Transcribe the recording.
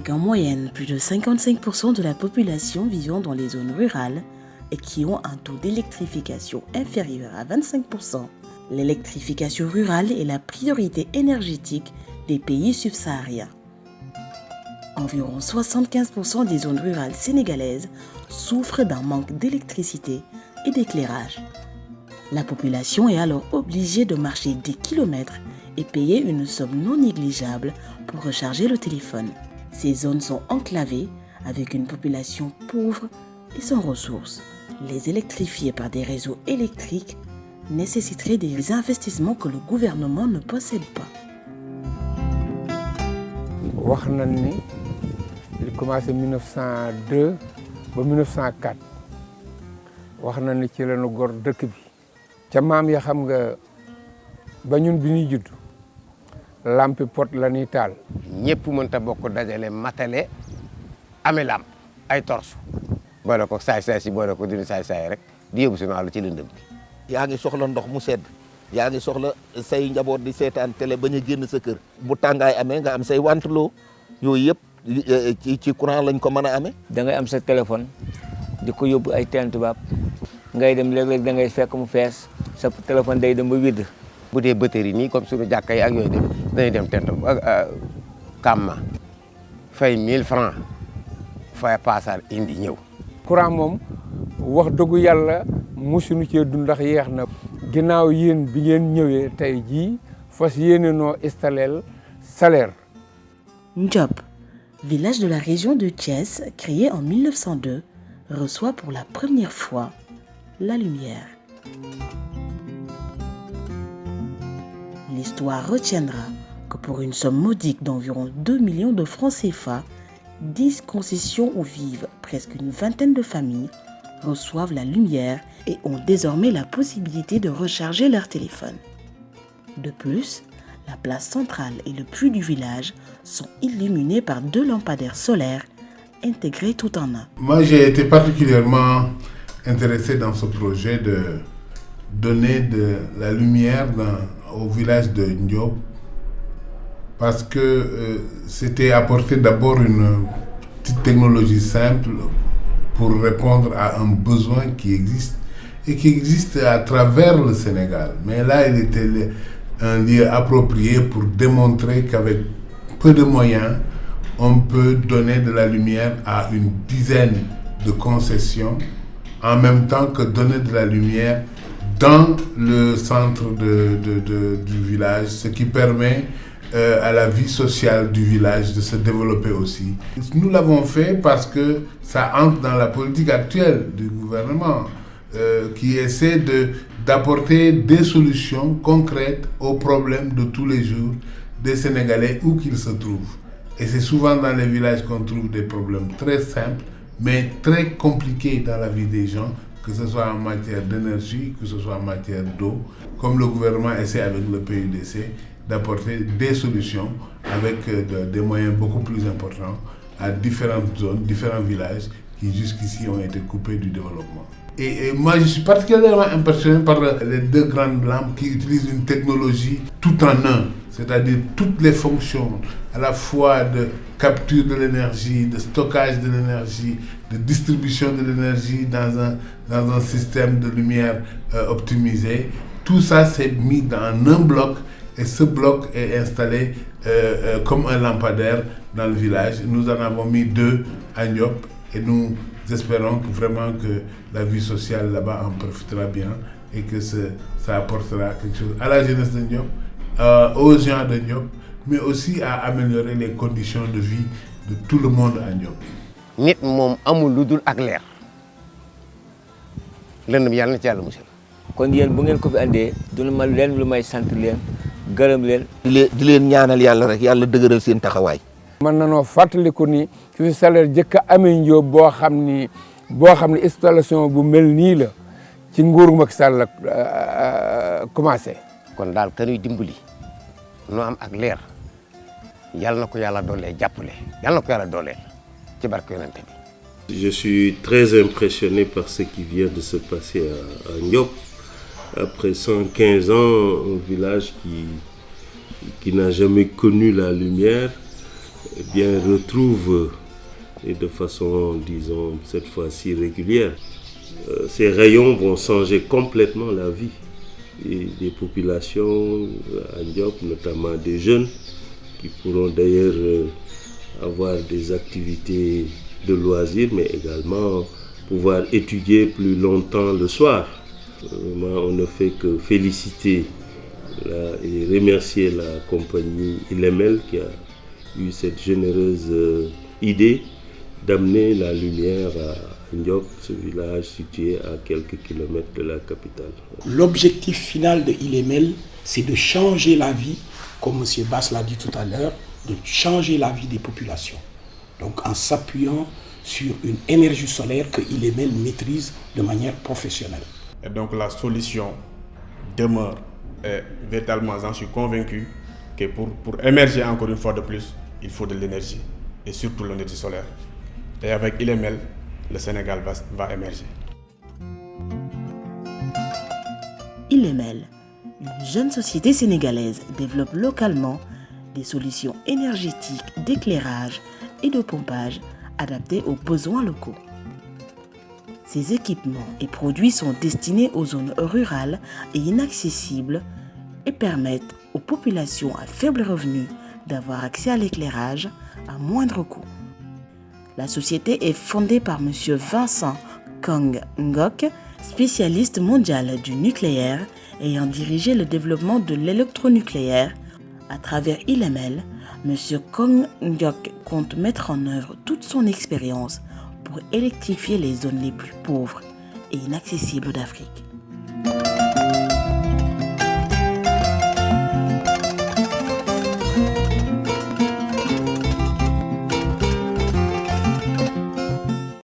Avec en moyenne plus de 55% de la population vivant dans les zones rurales et qui ont un taux d'électrification inférieur à 25%, l'électrification rurale est la priorité énergétique des pays subsahariens. Environ 75% des zones rurales sénégalaises souffrent d'un manque d'électricité et d'éclairage. La population est alors obligée de marcher des kilomètres et payer une somme non négligeable pour recharger le téléphone. Ces zones sont enclavées avec une population pauvre et sans ressources. Les électrifier par des réseaux électriques nécessiterait des investissements que le gouvernement ne possède pas. wax nañ ni il commencé 1902 ba 1904 wax nañ ni ci lañu gor dëkk bi ca maam ya xam nga ba ñun bi ñuy judd lampi pot la ñuy taal. ñëpp mënta bokk dajale matale amee lamp ay torche boole ko saay-saay si boole ko dina saay-saay rek di yóbbu si naalu ci lëndëm bi. yaa ngi soxla ndox mu sedd yaa ngi soxla say njaboot di seetaan télé bañ a génn sa kër bu tàngaay amee nga am say wanteloo yooyu yëpp ci courant lañ ko mën a amee. da ngay am sa téléphone di ko yóbbu ay teen tubaab ngay dem léeg-léeg da ngay fekk mu fees sa téléphone day dem ba widd. bu dee batterie nii comme suñu jàkka yi ak yooyu dem dañuy dem tent Kamma fay 1000 francs fay paasal indi ñëw. courant moom wax dëggu yàlla mosuñu cee dund ndax yeex na. ginnaaw yéen bi ngeen ñëwee tey jii fas yéene noo installé salaire. Ndiop, village de la région de Thiès, créé en 1902, reçoit pour la première fois la lumière. L'histoire retiendra que pour une somme modique d'environ 2 millions de francs CFA, 10 concessions où vivent presque une vingtaine de familles reçoivent la lumière et ont désormais la possibilité de recharger leur téléphone. De plus, la place centrale et le puits du village sont illuminés par 2 lampadaires solaires intégrés tout en un. Moi, j'ai été particulièrement intéressé dans ce projet de donner de la lumière au village de Ndiop parce que c'était apporter d'abord une petite technologie simple pour répondre à un besoin qui existe et qui existe à travers le Sénégal. Mais là, il était un lieu approprié pour démontrer qu'avec peu de moyens, on peut donner de la lumière à une dizaine de concessions en même temps que donner de la lumière dans le centre du village, ce qui permet à la vie sociale du village de se développer aussi. Nous l'avons fait parce que ça entre dans la politique actuelle du gouvernement qui essaie d'apporter des solutions concrètes aux problèmes de tous les jours des Sénégalais où qu'ils se trouvent. Et c'est souvent dans les villages qu'on trouve des problèmes très simples mais très compliqués dans la vie des gens, que ce soit en matière d'énergie, que ce soit en matière d'eau, comme le gouvernement essaie avec le PUDC d'apporter des solutions avec des moyens beaucoup plus importants à différentes zones, différents villages qui jusqu'ici ont été coupés du développement. Et moi, je suis particulièrement impressionné par les 2 grandes lampes qui utilisent une technologie tout en un, c'est-à-dire toutes les fonctions, à la fois de capture de l'énergie, de stockage de l'énergie, de distribution de l'énergie dans un système de lumière optimisé. Tout ça s'est mis dans un bloc et ce bloc est installé comme un lampadaire dans le village. Nous en avons mis 2 à Ndiop et nous espérons vraiment que la vie sociale là-bas en profitera bien et que ça apportera quelque chose à la jeunesse de Ndiop, aux gens de Ndiop, mais aussi à améliorer les conditions de vie de tout le monde à Ndiop. nit moom amul lu dul ak leer lëndëm yàlla na ci yàlla musal. kon yéen bu ngeen ko fi andee duna ma leen lu may sant leen gërëm leen. di leen ñaanal yàlla rek yàlla dëgëral seen taxawaay. mën nanoo fàttaliku ni fi salaire jëkk a amee Ndiop boo xam ni installation bu mel nii la ci nguuru Macky Sall la commencé. kon daal kanuy dimbali noo am ak leer yàlla na ko yàlla doolee jàppale yàlla na ko yàlla dooleel ci barke yonent bi. Je suis très impressionné par ce qui vient de se passer à Ndiop. Après 115 ans, un village qui n'a jamais connu la lumière retrouve, et de façon, disons, cette fois-ci régulière, ces rayons vont changer complètement la vie des populations à Ndiop, notamment des jeunes, qui pourront d'ailleurs avoir des activités de loisirs, mais également pouvoir étudier plus longtemps le soir. Vraiment, on ne fait que féliciter et remercier la compagnie Ilemel qui a eu cette généreuse idée d'amener la lumière à Ndiop, ce village situé à quelques kilomètres de la capitale. L'objectif final de Ilemel, c'est de changer la vie, comme M. Bass l'a dit tout à l'heure, de changer la vie des populations. Donc en s'appuyant sur une énergie solaire que Ilemel maîtrise de manière professionnelle. Et donc la solution demeure, et véritablement j'en suis convaincu, que pour émerger encore une fois de plus, il faut de l'énergie, et surtout l'énergie solaire. Et avec Ilemel, le Sénégal va émerger. Ilemel, une jeune société sénégalaise, développe localement des solutions énergétiques d'éclairage et de pompage adaptées aux besoins locaux. Ces équipements et produits sont destinés aux zones rurales et inaccessibles et permettent aux populations à faible revenu d'avoir accès à l'éclairage à moindre coût. La société est fondée par M. Vincent Kong Ngoc, spécialiste mondial du nucléaire ayant dirigé le développement de l'électronucléaire. À travers Ilemel, M. Kong Ngoc compte mettre en œuvre toute son expérience pour électrifier les zones les plus pauvres et inaccessibles d'Afrique.